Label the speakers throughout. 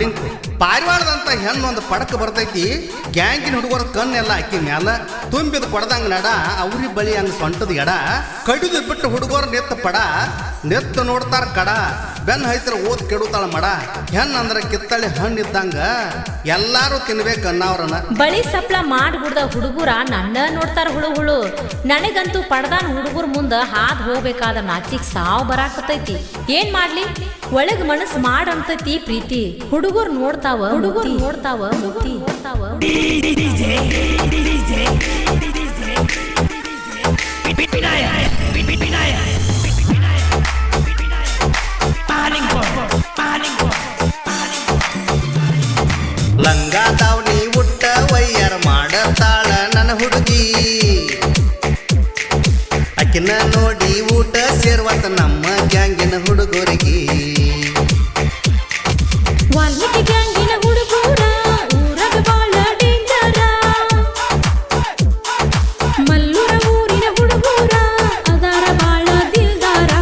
Speaker 1: Pink ಪಾರಿವಾಳದಂತ ಹೆಣ್ಣು ಒಂದು ಪಡಕ ಬರ್ತೈತಿ. ಗ್ಯಾಂಗಿನ ಹುಡುಗರ ಕಣ್ಣೆಲ್ಲ ಅಕ್ಕಿ ಮ್ಯಾಲ ತುಂಬಿದ ಕೊಡದಂಗ ನಡ ಅವ್ರಿ ಬಳಿ ಹಂಗ ಸೊಂಟದ ಎಡ ಕಡಿದು ಬಿಟ್ಟು ಹುಡುಗರು ನೆತ್ತ ಪಡ ನೆತ್ತ ನೋಡ್ತಾರ ಕಡ ಬೆನ್ನ ಹೈತರ ಓದ್ ಕೆಡುತ್ತಾಳ ಮಡ. ಹೆಣ್ಣಂದ್ರ ಕಿತ್ತಳಿ ಹಣ್ಣು ಇದ್ದಂಗ ಎಲ್ಲಾರು ತಿನ್ಬೇಕು ಅನ್ನವ್ರನ.
Speaker 2: ಬಳಿ ಸಪ್ಲ ಮಾಡ್ಬಿಡ್ದ ಹುಡುಗರ ನನ್ನ ನೋಡ್ತಾರ ಹುಳು. ನನಗಂತೂ ಪಡ್ದಾನ್ ಹುಡುಗರ ಮುಂದ ಹಾದ್ ಹೋಗ್ಬೇಕಾದ ನಾಚಿಕ್ ಸಾವು ಬರಾಕತೈತಿ. ಏನ್ ಮಾಡ್ಲಿ, ಒಳಗ್ ಮನಸ್ ಮಾಡಂತೈತಿ ಪ್ರೀತಿ. ಹುಡುಗರು ನೋಡ್ತಾವ ಮುತ್ತಿ.
Speaker 1: ಲಂಗ ದಾವಣಿ ಉಟ್ಟ ವಯ್ಯರ್ ಮಾಡತಾಳ ನನ್ನ ಹುಡುಗಿ. ಅಕ್ಕಿನ ನೋಡಿ ಊಟ ಸೇರ್ವತ್ತ ನಮ್ಮ ಗ್ಯಾಂಗಿನ ಹುಡುಗರಿಗೆ.
Speaker 2: ವಾಲ್ಮೀಕಿ ಗ್ಯಾಂಗಿನ ಹುಡುಗರ ಊರಾಗ ಬಾಳ ಡೇಂಜರ. ಮಲ್ಲೂರ ಊರಿನ ಹುಡುಗರ ಅದಾರ ಬಾಳ ದಿಲ್ದಾರ.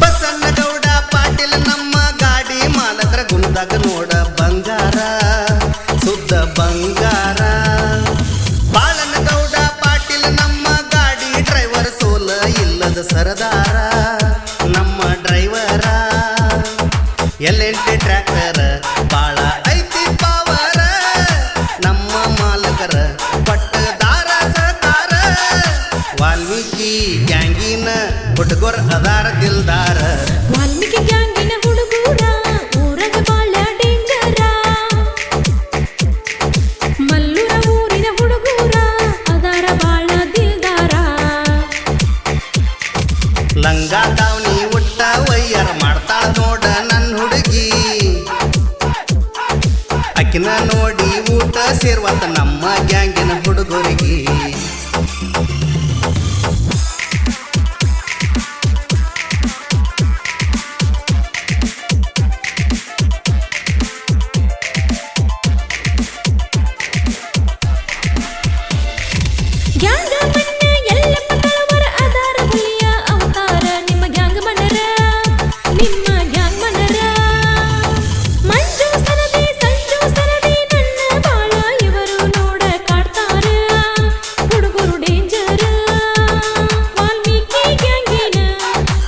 Speaker 1: ಬಸನ್ನಗೌಡ ಪಾಟೀಲ್ ನಮ್ಮ ಗಾಡಿ ಮಾಲಕರ ಗುಣದಾಗ ನೋಡ ಬಂಗಾರ ಸುದ್ದ ಬಂಗಾರ. ಬಾಳನಗೌಡ ಪಾಟೀಲ್ ನಮ್ಮ ಗಾಡಿ ಡ್ರೈವರ್ ಸೋಲ ಇಲ್ಲದ ಸರದಾರ ನಮ್ಮ ಡ್ರೈವರ. L&T ಟ್ರ್ಯಾಕ್ಟರ್ ಬಾಳ ಐತಿ ಪಾವರ ನಮ್ಮ ಮಾಲಕರ ಪಟ್ಟದಾರ ಸತಾರ. ವಾಲ್ಮೀಕಿ ಗ್ಯಾಂಗಿನ ಹುಡುಗರ ಅದಾರ ದಿಲ್ದಾರ.
Speaker 2: ವಾಲ್ಮೀಕಿ ಗ್ಯಾಂಗಿನ ಹುಡುಗರ ಊರಾಗ ಬಾಳ ಡೇಂಜರ. ಮಲ್ಲೂರ ಊರಿನ ಹುಡುಗರ ಅದಾರ ಬಾಳ ದಿಲ್ದಾರ.
Speaker 1: ಲಂಗ ದಾವಣಿ ಉಟ್ಟ ವಯ್ಯರ್ ಮಾಡ್ತಾಳ ನೋಡ ನನ್ನ ಹುಡುಗಿ. ಅಕ್ಕಿನ ನೋಡಿ ಊಟ ಸೇರ್ವತ್ತ ನಮ್ಮ ಗ್ಯಾಂಗಿನ ಹುಡುಗರಿಗೆ.
Speaker 2: ಗ್ಯಾಂಗ ಮನ್ನ ಎಲ್ಲಪ್ಪ ತಳವರ ಅದಾರ ಹುಲಿಯ ಅವತಾರ. ನಿಮ್ಮ ಗ್ಯಾಂಗ್ ಮನರ ಮಂಜು ಸರದಿ ಸಂಜು ಸರದಿ ನನ್ನ ಬಾಳ ಇವರು ನೋಡ ಕಾಡ್ತಾರ. ಹುಡುಗರು ಡೇಂಜರ್ ವಾಲ್ಮೀಕಿ ಗ್ಯಾಂಗಿನ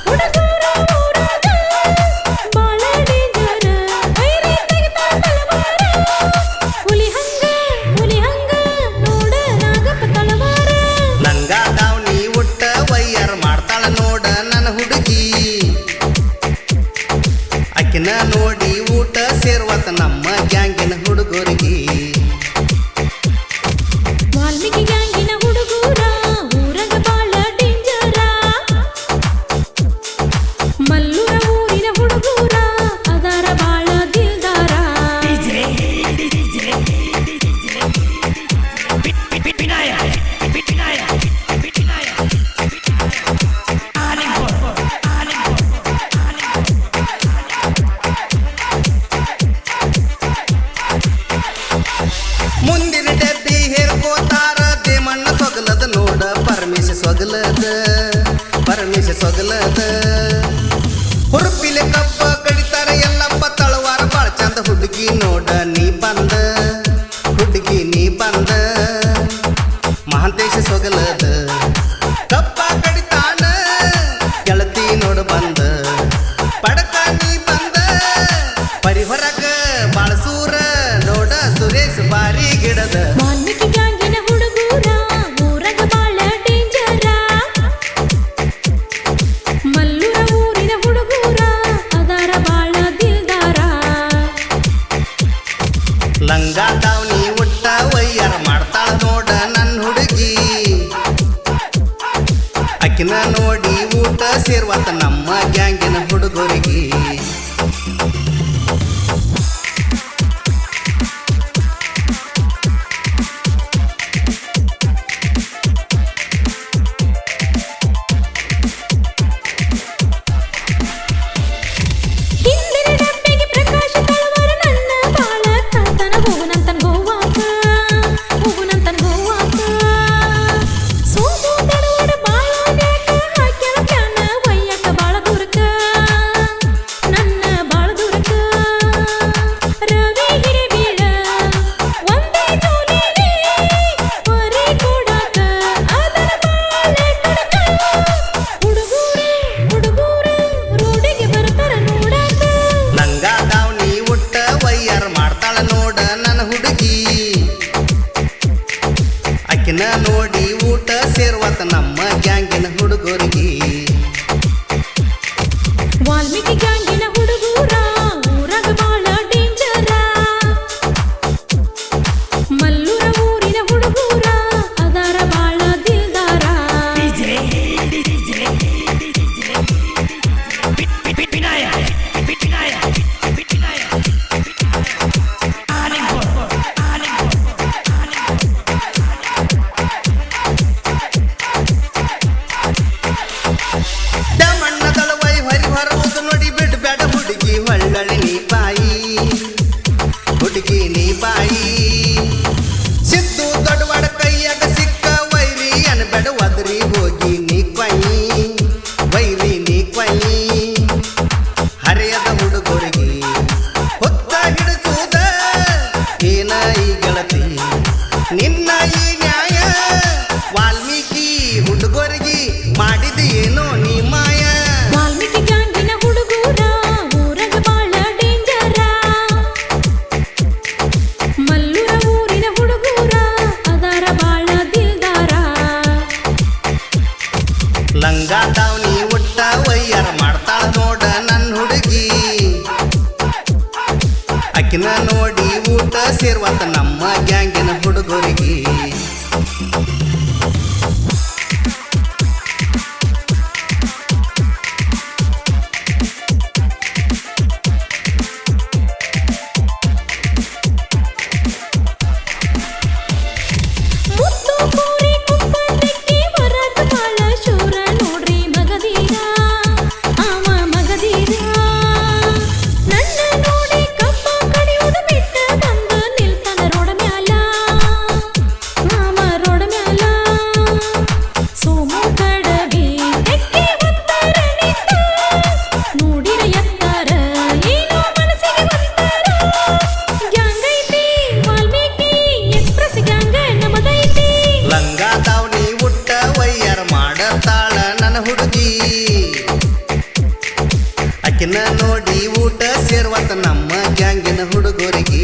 Speaker 2: ಹುಡುಗರು ಊರಾಗ ಬಾಳ ಡೇಂಜರ್. ಐರಿ ತೆಗಿತಾರ ತಲವಾರ ಹುಲಿ ಹಂಗ ನೋಡ ನಾಗಪ್ಪ ತಲವಾರ.
Speaker 1: ಲಂಗ ದಾವಣಿ ಉಟ್ಟ ವಯ್ಯರ್ ಮಾಡ್ತಾಳ ನೋಡ ನನ್ನ ಹುಡುಗಿ. ಅಕ್ಕಿನ ನೋಡಿ ಊಟ ಸೇರ್ವತ್ತ ನಮ್ಮ ಗ್ಯಾಂಗಿನ ಹುಡುಗರಿಗೆ.
Speaker 2: ವಾಲ್ಮೀಕಿ ಗ್ಯಾಂಗಿನ ಹುಡುಗರ ಊರಾಗ ಬಾಳ ಡೇಂಜರ. ಮಲ್ಲೂರ ಊರಿನ ಹುಡುಗರ ಅದಾರ ಬಾಳ ದಿಲ್ದಾರ.
Speaker 1: ಮುಂದಿನ ಡಬ್ಬಿ ಹೇರ್ಕೋತಾರ ದೇಮಣ್ಣ ಸೊಗಲದ ನೋಡ ಪರಮೇಶ ಸೊಗಲದ. ಹುರುಪಿಲೆ ಕಬ್ಬ ಕಡಿತಾರ ಎಲ್ಲಪ್ಪ ತಳವಾರ ಬಾಳ ಚಂದ. ಹುಡುಗಿ ನೋಡ ನೀ ಬಂದ ಮಹಾಂತೇಶ ಸೊಗಲದ. ಕಬ್ಬ ಕಡಿತಾನ ಗೆಳತಿ ನೋಡ ಬಂದ ಪಡಕ ನೀ ಬಂದ. ಪರಿಹೊರಗ ಬಾಳಸೂರ ನೋಡ ಸುರೇಶ್ ಬಾರಿ ಗಿಡದ.
Speaker 2: ವಾಲ್ಮೀಕಿ ಗ್ಯಾಂಗಿನ ಹುಡುಗರ ಊರಾಗ ಬಾಳ ಡೇಂಜರ. ಮಲ್ಲೂರ ಊರಿನ ಹುಡುಗರ ಅದಾರ ಬಾಳ ದಿಲ್ದಾರ.
Speaker 1: ಲಂಗ ದಾವಣಿ ಉಟ್ಟ ವಯ್ಯರ್ ಮಾಡ್ತಾಳ ನೋಡ ನನ್ನ ಹುಡುಗಿ. ಅಕ್ಕಿನ ನೋಡಿ ಊಟ ಸೇರ್ವತ್ತ ನಮ್ಮ ಗ್ಯಾಂಗಿನ ಹುಡುಗರಿಗೆ.
Speaker 2: ವಾಲ್ಮೀಕಿ ಗ್ಯಾಂಗಿನ ಹುಡುಗೂರ ಊರಾಗ ಬಾಳ ಡೇಂಜರ ಮಲ್ಲೂರ ಊರಿನ ಹುಡುಗೂರ ಅದಾರ ಬಾಳ ದಿಲ್ದಾರ
Speaker 1: ಮಣ್ಣದಳವೈ ಹರಿ ಹೊರವುದು ನೋಡಿ ಬಿಡ್ಬೇಡ ಹುಡುಗಿ ಹೊಳ್ಳಳಿ ನೀ ಬಾಯಿ ಹುಡುಗಿ ನೀ ಬಾಯಿ ಸಿದ್ದು ದೊಡ್ಡವಾಡ ಕೈಯಾಗ ಸಿಕ್ಕ ವೈರಿ ಅನ್ಬೇಡ ಒದರಿ ಹೋಗಿ ನೀ ಕೊಯಿ ವೈರಿ ನೀ ಕೊಯಿ ಹರಿಯದ ಹುಡುಗರಿಗೆ ಹೊತ್ತ ಹಿಡಿಸುವುದ ಏನ ಈ ಗೆಳತಿ ನಿನ್ನ ಈ ನ್ಯಾಯ ವಾಲ್ಮೀಕಿ ಹುಡುಗರಿಗೆ ಮಾಡಿದ ಏನೋ ನೀ ಮಾಯ
Speaker 2: ವಾಲ್ಮೀಕಿ ಗ್ಯಾಂಗಿನ ಹುಡುಗೂರ ಊರಾಗ ಬಾಳ ಡೇಂಜರ ಮಲ್ಲೂರ ಊರಿನ ಹುಡುಗೂರ ಅದಾರ ಬಾಳ ದಿಲ್ದಾರ
Speaker 1: ಲಂಗ ದಾವಣಿ ಉಟ್ಟ ವಯ್ಯಾರ ಮಾಡ್ತಾಳ ನೋಡ ನನ್ನ ಹುಡುಗಿ ಅಕ್ಕಿನ ನೋಡಿ ಊಟ ಸೇರ್ವತ್ತ ನಮ್ಮ ಗ್ಯಾಂಗಿನ ಹುಡುಗರಿಗೆ
Speaker 2: ಮುತ್ತು ಕೋರಿ ಕುಪ್ಪಳಿಕ್ಕಿ ಬರಾಕ ಬಾಳ ಶೂರ ನೋಡ್ರಿ ಮಗದೀರ ಅವ ಮಗದೀರ ನನ್ನ ನೋಡಿ ಕಬ್ಬ ಕಡಿಯುವುದು ಬಿಟ್ಟ ಬಂದ ನಿಲ್ತಾನ ರೋಡ ಮ್ಯಾಲ ಅವ ರೋಡ ಮ್ಯಾಲ ಸೋಮು ಕಡಬಿ ತೆಕ್ಕಿ ಹೊತ್ತಾರ ನಿಂತ ನೋಡಿರ ಎತ್ತಾರ ಏನೋ ಮನಸ್ಸಿಗೆ ಬಂತಾರ ಗ್ಯಾಂಗ್ ಐತಿ ವಾಲ್ಮೀಕಿ ಎಕ್ಸ್ಪ್ರೆಸ್ ಗ್ಯಾಂಗ್ ನಮದೈತಿ
Speaker 1: ಲಂಗ ದಾವಣಿ ಉಟ್ಟ ವಯ್ಯಾರ ಮಾಡತಾಳ ನನ್ನ ಹುಡುಗಿ ಅಕ್ಕಿನ ನೋಡಿ ಊಟ ಸೇರ್ವತ್ತ ನಮ್ಮ ಗ್ಯಾಂಗಿನ ಹುಡುಗರಿಗೆ